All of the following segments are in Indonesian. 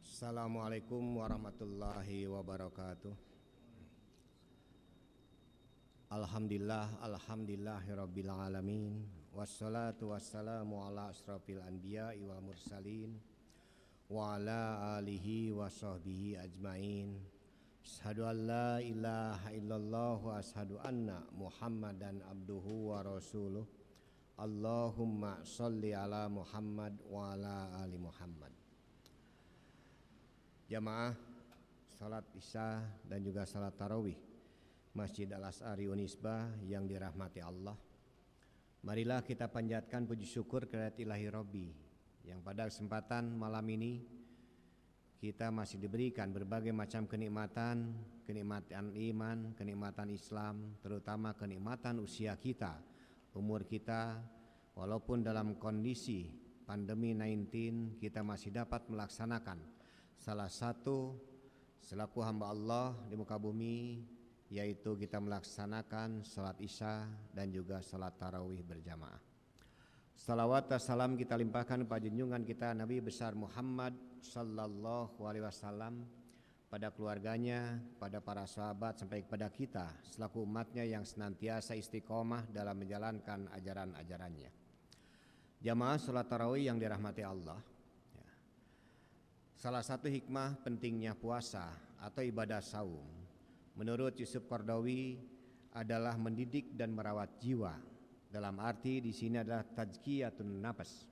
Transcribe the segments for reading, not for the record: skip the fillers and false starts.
Assalamualaikum warahmatullahi wabarakatuh. Alhamdulillahirabbil alamin. Wassalatu wassalamu ala asrofil anbiya'i wal mursalin wa ala alihi wa sahbihi ajmain. Asyhadu an la ilaha illallah wa asyhadu anna Muhammadan abduhu wa rasuluh. Allahumma sholli ala Muhammad wa ala ali Muhammad. Jamaah salat isya dan juga salat tarawih Masjid Al-Azhari Unisba yang dirahmati Allah. Marilah kita panjatkan puji syukur kehadirat Ilahi Rabbi yang pada kesempatan malam ini kita masih diberikan berbagai macam kenikmatan iman, kenikmatan Islam, terutama kenikmatan usia kita, umur kita. Walaupun dalam kondisi pandemi 19 kita masih dapat melaksanakan salah satu selaku hamba Allah di muka bumi, yaitu kita melaksanakan salat isya dan juga salat tarawih berjamaah. Salawat dan salam kita limpahkan pada junjungan kita Nabi besar Muhammad sallallahu alaihi wasallam, pada keluarganya, pada para sahabat, sampai kepada kita selaku umatnya yang senantiasa istiqomah dalam menjalankan ajaran-ajarannya. Jamaah salat tarawih yang dirahmati Allah, salah satu hikmah pentingnya puasa atau ibadah saum menurut Yusuf Qaradawi adalah mendidik dan merawat jiwa. Dalam arti di sini adalah tazkiyatun nafas,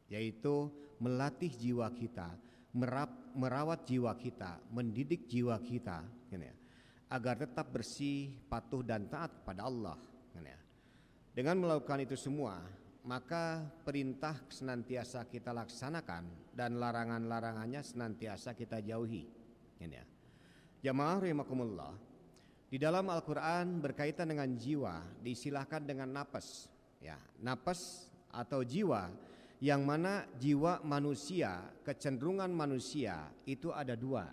yaitu melatih jiwa kita, merawat jiwa kita, mendidik jiwa kita agar tetap bersih, patuh dan taat kepada Allah. Dengan melakukan itu semua, maka perintah senantiasa kita laksanakan dan larangan-larangannya senantiasa kita jauhi. Jamaah rahimakumullah, di dalam Al-Quran berkaitan dengan jiwa diistilahkan dengan nafas, nafas atau jiwa, yang mana jiwa manusia, kecenderungan manusia itu ada dua.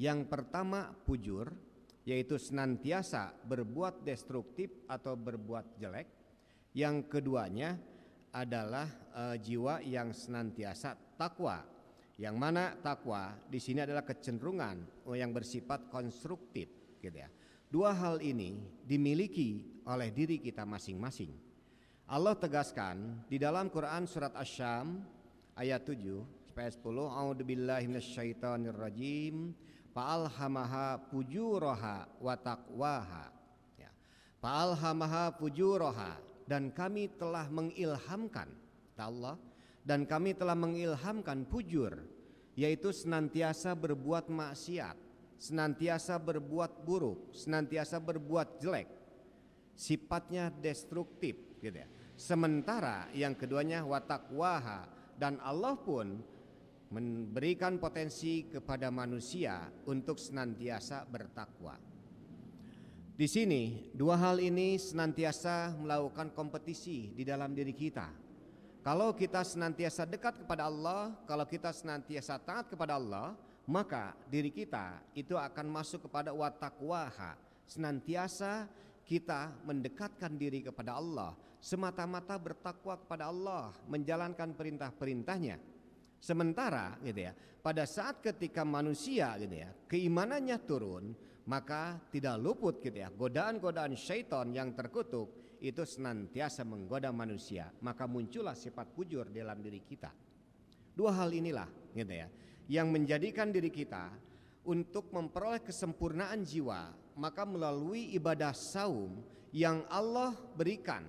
Yang pertama fujur, yaitu senantiasa berbuat destruktif atau berbuat jelek. Yang keduanya adalah jiwa yang senantiasa takwa, yang mana takwa di sini adalah kecenderungan yang bersifat konstruktif, Dua hal ini dimiliki oleh diri kita masing-masing. Allah tegaskan di dalam Quran surat Asy-Syam ayat 7 ayat 10, A'udzubillahi minasyaitonirrajim, fa'alhamaha fujuraha wa taqwaha. Fa'alhamaha fujuraha, dan kami telah mengilhamkan Allah, dan kami telah mengilhamkan fujur, yaitu senantiasa berbuat maksiat, senantiasa berbuat buruk, senantiasa berbuat jelek, sifatnya destruktif, Sementara yang keduanya wataqwaha, dan Allah pun memberikan potensi kepada manusia untuk senantiasa bertakwa. Di sini dua hal ini senantiasa melakukan kompetisi di dalam diri kita. Kalau kita senantiasa dekat kepada Allah, kalau kita senantiasa taat kepada Allah, maka diri kita itu akan masuk kepada wataqwaha. Senantiasa kita mendekatkan diri kepada Allah, semata-mata bertakwa kepada Allah, menjalankan perintah-perintahnya. Sementara pada saat ketika manusia keimanannya turun, maka tidak luput godaan-godaan syaitan yang terkutuk itu senantiasa menggoda manusia, maka muncullah sifat fujur dalam diri kita. Dua hal inilah yang menjadikan diri kita untuk memperoleh kesempurnaan jiwa, maka melalui ibadah saum yang Allah berikan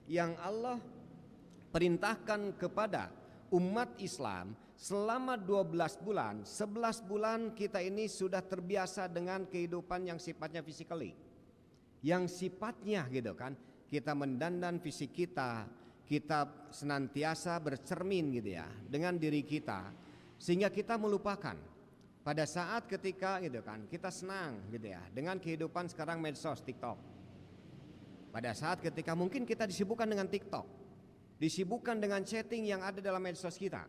yang Allah perintahkan kepada umat Islam. Selama 12 bulan, 11 bulan kita ini sudah terbiasa dengan kehidupan yang sifatnya physically, yang sifatnya kita mendandan fisik kita, kita senantiasa bercermin dengan diri kita, sehingga kita melupakan pada saat ketika kita senang dengan kehidupan sekarang medsos, TikTok. Pada saat ketika mungkin kita disibukkan dengan TikTok, disibukkan dengan chatting yang ada dalam medsos kita.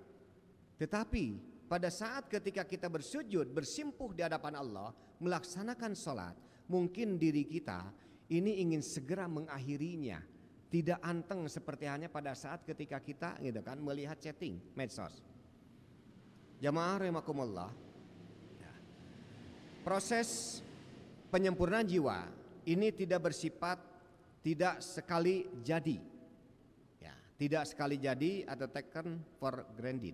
Tetapi pada saat ketika kita bersujud, bersimpuh di hadapan Allah, melaksanakan sholat, mungkin diri kita ini ingin segera mengakhirinya, tidak anteng seperti hanya pada saat ketika kita gitu kan melihat chatting medsos. Jamaah rahimakumullah, proses penyempurnaan jiwa ini tidak bersifat tidak sekali jadi, ya, tidak sekali jadi atau taken for granted.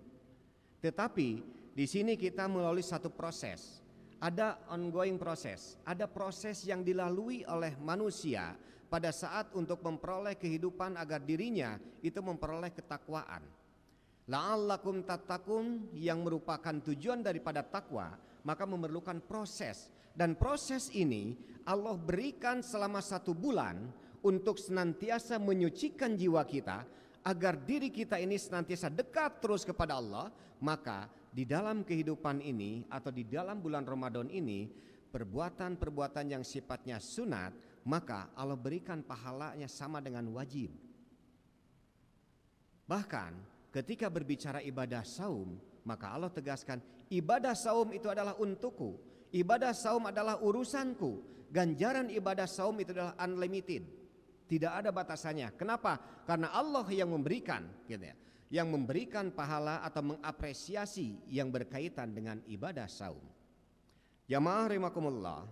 Tetapi di sini kita melalui satu proses, ada ongoing proses, ada proses yang dilalui oleh manusia pada saat untuk memperoleh kehidupan agar dirinya itu memperoleh ketakwaan. La'allakum tattaqun yang merupakan tujuan daripada takwa, maka memerlukan proses, dan proses ini Allah berikan selama 1 bulan untuk senantiasa menyucikan jiwa kita agar diri kita ini senantiasa dekat terus kepada Allah. Maka di dalam kehidupan ini atau di dalam bulan Ramadan ini, perbuatan-perbuatan yang sifatnya sunat, maka Allah berikan pahalanya sama dengan wajib. Bahkan ketika berbicara ibadah saum, maka Allah tegaskan ibadah saum itu adalah untukku, ibadah saum adalah urusanku, ganjaran ibadah saum itu adalah unlimited. Tidak ada batasannya. Kenapa? Karena Allah yang memberikan, gitu ya, yang memberikan pahala atau mengapresiasi yang berkaitan dengan ibadah saum. Jamaah rahimakumullah,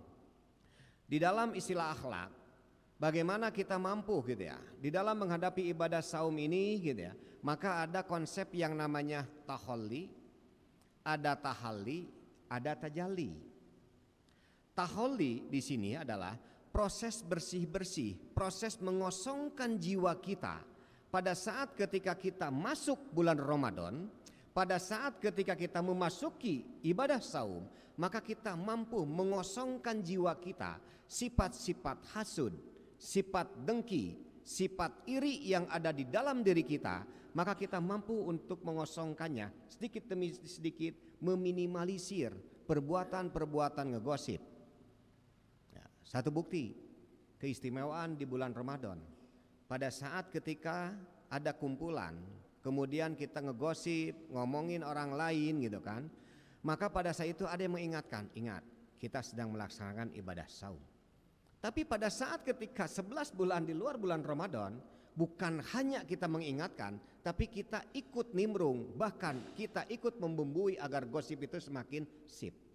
di dalam istilah akhlak, bagaimana kita mampu gitu ya, di dalam menghadapi ibadah saum ini gitu ya, maka ada konsep yang namanya tahalli, ada tahalli, ada tajalli. Tahalli di sini adalah proses bersih-bersih, proses mengosongkan jiwa kita pada saat ketika kita masuk bulan Ramadan, pada saat ketika kita memasuki ibadah saum, maka kita mampu mengosongkan jiwa kita, sifat-sifat hasud, sifat dengki, sifat iri yang ada di dalam diri kita, maka kita mampu untuk mengosongkannya sedikit demi sedikit, meminimalisir perbuatan-perbuatan ngegosip. Satu bukti keistimewaan di bulan Ramadan, pada saat ketika ada kumpulan, kemudian kita ngegosip, ngomongin orang lain gitu kan, maka pada saat itu ada yang mengingatkan, ingat kita sedang melaksanakan ibadah saum. Tapi pada saat ketika 11 bulan di luar bulan Ramadan, bukan hanya kita mengingatkan, tapi kita ikut nimrung, bahkan kita ikut membumbui agar gosip itu semakin sip.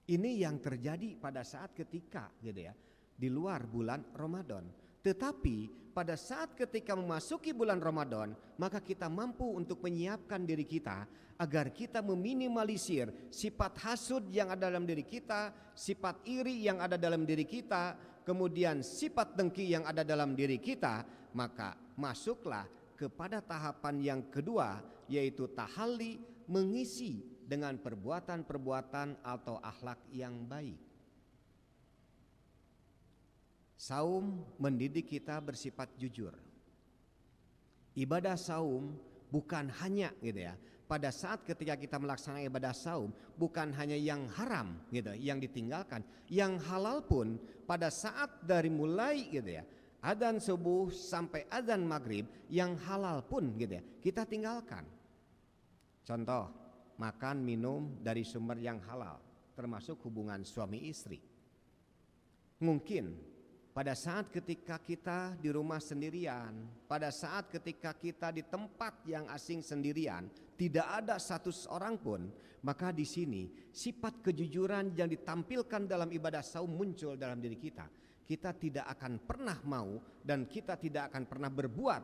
Ini yang terjadi pada saat ketika gitu ya, di luar bulan Ramadan. Tetapi pada saat ketika memasuki bulan Ramadan, maka kita mampu untuk menyiapkan diri kita agar kita meminimalisir sifat hasud yang ada dalam diri kita, sifat iri yang ada dalam diri kita, kemudian sifat dengki yang ada dalam diri kita. Maka masuklah kepada tahapan yang kedua, yaitu tahalli, mengisi dengan perbuatan-perbuatan atau akhlak yang baik. Saum mendidik kita bersifat jujur. Ibadah saum bukan hanya gitu ya, pada saat ketika kita melaksanakan ibadah saum, bukan hanya yang haram gitu yang ditinggalkan, yang halal pun pada saat dari mulai gitu ya, adzan subuh sampai adzan maghrib, yang halal pun gitu ya kita tinggalkan. Contoh, makan minum dari sumber yang halal, termasuk hubungan suami istri. Mungkin pada saat ketika kita di rumah sendirian, pada saat ketika kita di tempat yang asing sendirian, tidak ada satu seorang pun, maka di sini sifat kejujuran yang ditampilkan dalam ibadah saum muncul dalam diri kita. Kita tidak akan pernah mau dan kita tidak akan pernah berbuat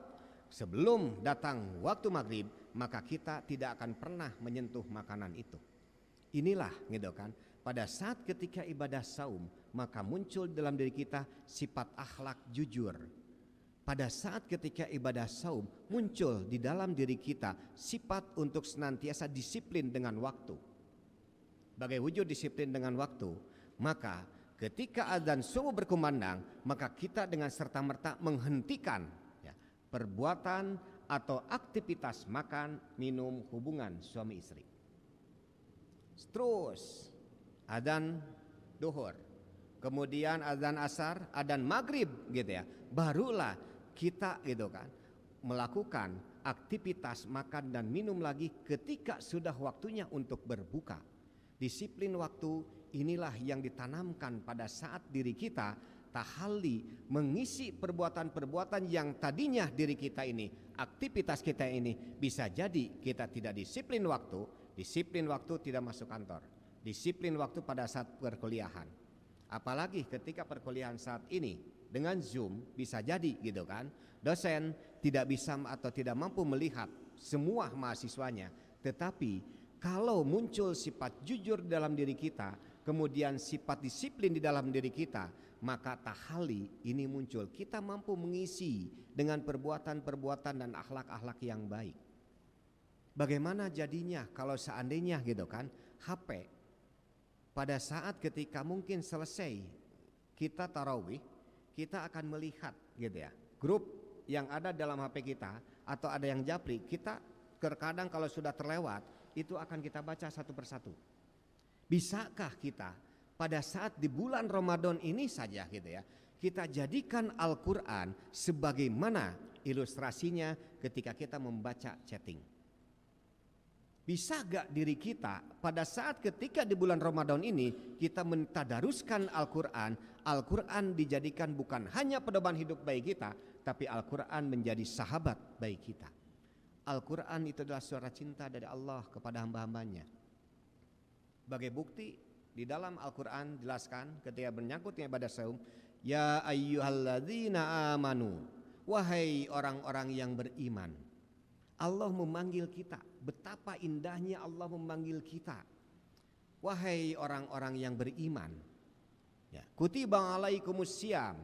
sebelum datang waktu maghrib, maka kita tidak akan pernah menyentuh makanan itu. Inilah gitu kan, pada saat ketika ibadah saum, maka muncul dalam diri kita sifat akhlak jujur. Pada saat ketika ibadah saum, muncul di dalam diri kita sifat untuk senantiasa disiplin dengan waktu. Sebagai wujud disiplin dengan waktu, maka ketika adzan subuh berkumandang, maka kita dengan serta-merta menghentikan ya, perbuatan atau aktivitas makan, minum, hubungan suami istri. Terus adzan duhur, kemudian azan asar, adzan maghrib gitu ya, barulah kita gitu kan melakukan aktivitas makan dan minum lagi ketika sudah waktunya untuk berbuka. Disiplin waktu inilah yang ditanamkan pada saat diri kita tahalli mengisi perbuatan-perbuatan yang tadinya diri kita ini, aktivitas kita ini bisa jadi kita tidak disiplin waktu. Disiplin waktu tidak masuk kantor, disiplin waktu pada saat perkuliahan. Apalagi ketika perkuliahan saat ini dengan Zoom bisa jadi gitu kan, dosen tidak bisa atau tidak mampu melihat semua mahasiswanya. Tetapi kalau muncul sifat jujur dalam diri kita, kemudian sifat disiplin di dalam diri kita, maka tahalli ini muncul. Kita mampu mengisi dengan perbuatan-perbuatan dan akhlak-akhlak yang baik. Bagaimana jadinya kalau seandainya gitu kan HP pada saat ketika mungkin selesai kita tarawih, kita akan melihat gitu ya grup yang ada dalam HP kita atau ada yang japri, kita terkadang kalau sudah terlewat itu akan kita baca satu persatu. Bisakah kita pada saat di bulan Ramadan ini saja gitu ya, kita jadikan Al-Quran sebagaimana ilustrasinya ketika kita membaca chatting? Bisa gak diri kita pada saat ketika di bulan Ramadan ini kita mentadaruskan Al-Quran, Al-Quran dijadikan bukan hanya pedoman hidup bagi kita, tapi Al-Quran menjadi sahabat bagi kita. Al-Quran itu adalah suara cinta dari Allah kepada hamba-hambanya. Sebagai bukti di dalam Al-Quran jelaskan ketika menyangkut ibadah saum, ya ayyuhalladzina amanu, wahai orang-orang yang beriman. Allah memanggil kita, betapa indahnya Allah memanggil kita. Wahai orang-orang yang beriman. Ya, kutiba alaikumussyam.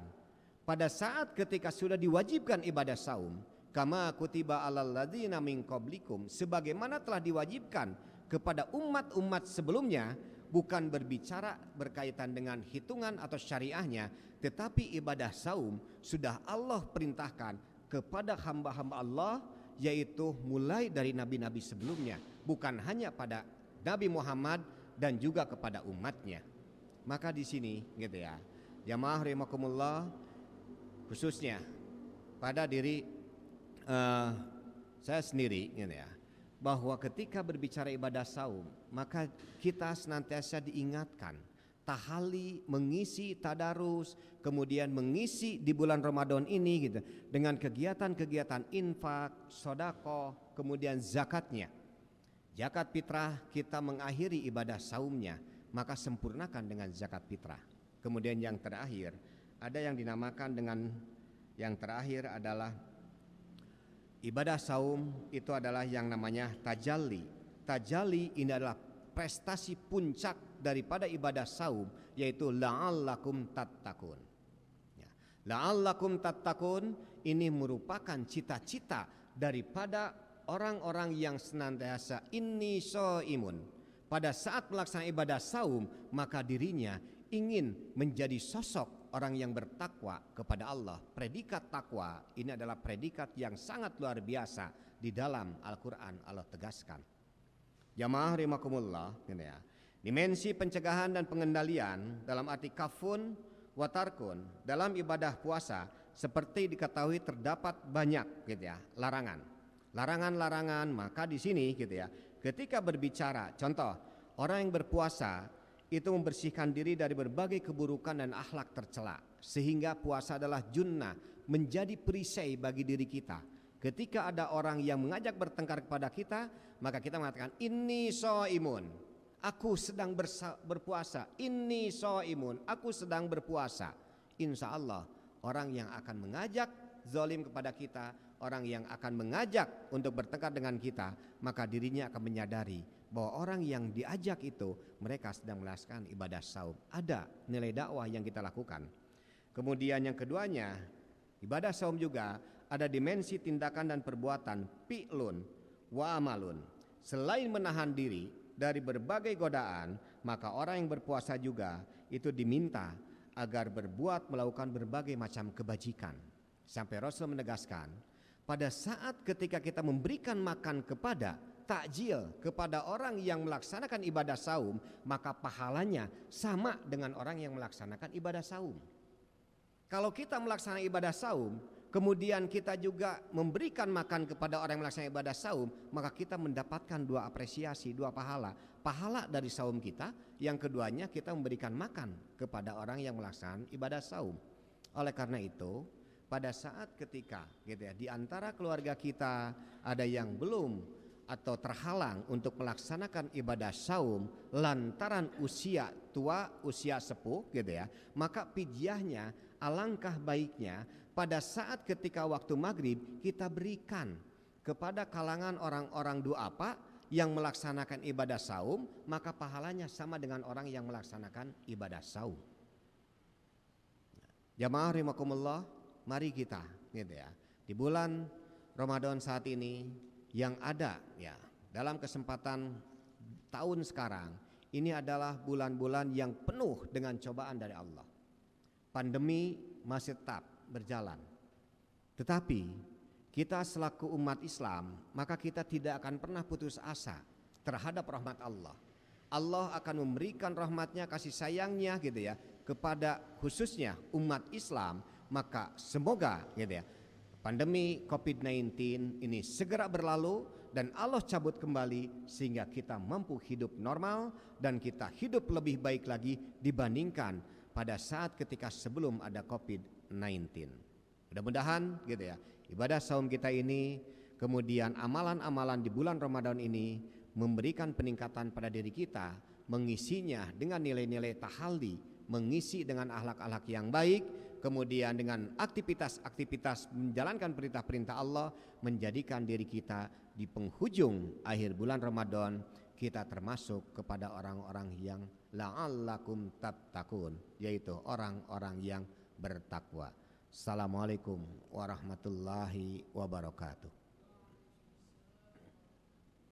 Pada saat ketika sudah diwajibkan ibadah saum, kama kutiba alal ladzina min qablikum, sebagaimana telah diwajibkan kepada umat-umat sebelumnya, bukan berbicara berkaitan dengan hitungan atau syariahnya, tetapi ibadah saum sudah Allah perintahkan kepada hamba-hamba Allah, yaitu mulai dari nabi-nabi sebelumnya, bukan hanya pada Nabi Muhammad dan juga kepada umatnya. Maka di sini gitu ya, jamaah rahimakumullah, khususnya pada diri saya sendiri gitu ya, bahwa ketika berbicara ibadah saum, maka kita senantiasa diingatkan tahalli, mengisi tadarus, kemudian mengisi di bulan Ramadan ini gitu dengan kegiatan-kegiatan infak, sedekah, kemudian zakatnya. Zakat fitrah kita mengakhiri ibadah saumnya, maka sempurnakan dengan zakat fitrah. Kemudian yang terakhir ada yang dinamakan dengan yang terakhir adalah ibadah saum, itu adalah yang namanya tajalli. Tajalli ini adalah prestasi puncak daripada ibadah saum, yaitu la'allakum tattaqun. Ya, la'allakum tattaqun ini merupakan cita-cita daripada orang-orang yang senantiasa inni shaimun. Pada saat melaksanakan ibadah saum, maka dirinya ingin menjadi sosok orang yang bertakwa kepada Allah. Predikat takwa ini adalah predikat yang sangat luar biasa di dalam Al-Quran Allah tegaskan. Jamaah rahimakumullah, ya. Dimensi pencegahan dan pengendalian dalam arti kafun watarkun dalam ibadah puasa seperti diketahui terdapat banyak gitu ya, larangan, maka di sini gitu ya, ketika berbicara contoh orang yang berpuasa itu membersihkan diri dari berbagai keburukan dan akhlak tercela, sehingga puasa adalah junnah, menjadi perisai bagi diri kita. Ketika ada orang yang mengajak bertengkar kepada kita, maka kita mengatakan inni shaimun, aku sedang berpuasa. Inni shaimun, aku sedang berpuasa. Insya Allah orang yang akan mengajak zalim kepada kita, orang yang akan mengajak untuk bertengkar dengan kita, maka dirinya akan menyadari bahwa orang yang diajak itu mereka sedang melaksanakan ibadah saum. Ada nilai dakwah yang kita lakukan. Kemudian yang keduanya, ibadah saum juga ada dimensi tindakan dan perbuatan fi'lun wa amalun. Selain menahan diri dari berbagai godaan, maka orang yang berpuasa juga itu diminta agar berbuat melakukan berbagai macam kebajikan. Sampai Rasul menegaskan, pada saat ketika kita memberikan makan kepada takjil kepada orang yang melaksanakan ibadah saum, maka pahalanya sama dengan orang yang melaksanakan ibadah saum. Kalau kita melaksanakan ibadah saum, kemudian kita juga memberikan makan kepada orang yang melaksanakan ibadah saum, maka kita mendapatkan dua apresiasi, dua pahala. Pahala dari saum kita, yang keduanya kita memberikan makan kepada orang yang melaksanakan ibadah saum. Oleh karena itu, pada saat ketika gitu ya, di antara keluarga kita ada yang belum atau terhalang untuk melaksanakan ibadah saum lantaran usia tua, usia sepuh gitu ya, maka pidyahnya alangkah baiknya pada saat ketika waktu maghrib kita berikan kepada kalangan orang-orang du'afa yang melaksanakan ibadah saum, maka pahalanya sama dengan orang yang melaksanakan ibadah saum. Jamaah rahimakumullah, mari kita gitu ya, di bulan Ramadan saat ini yang ada ya, dalam kesempatan tahun sekarang ini adalah bulan-bulan yang penuh dengan cobaan dari Allah. Pandemi masih tetap berjalan, tetapi kita selaku umat Islam, maka kita tidak akan pernah putus asa terhadap rahmat Allah. Allah akan memberikan rahmatnya, kasih sayangnya gitu ya, kepada khususnya umat Islam. Maka semoga gitu ya, pandemi COVID-19 ini segera berlalu dan Allah cabut kembali sehingga kita mampu hidup normal dan kita hidup lebih baik lagi dibandingkan pada saat ketika sebelum ada COVID-19. Mudah-mudahan gitu ya, ibadah saum kita ini, kemudian amalan-amalan di bulan Ramadan ini memberikan peningkatan pada diri kita, mengisinya dengan nilai-nilai tahalli, mengisi dengan akhlak-akhlak yang baik, kemudian dengan aktivitas-aktivitas menjalankan perintah-perintah Allah, menjadikan diri kita di penghujung akhir bulan Ramadan kita termasuk kepada orang-orang yang la'allakum tattaqun, yaitu orang-orang yang bertakwa. Assalamualaikum warahmatullahi wabarakatuh.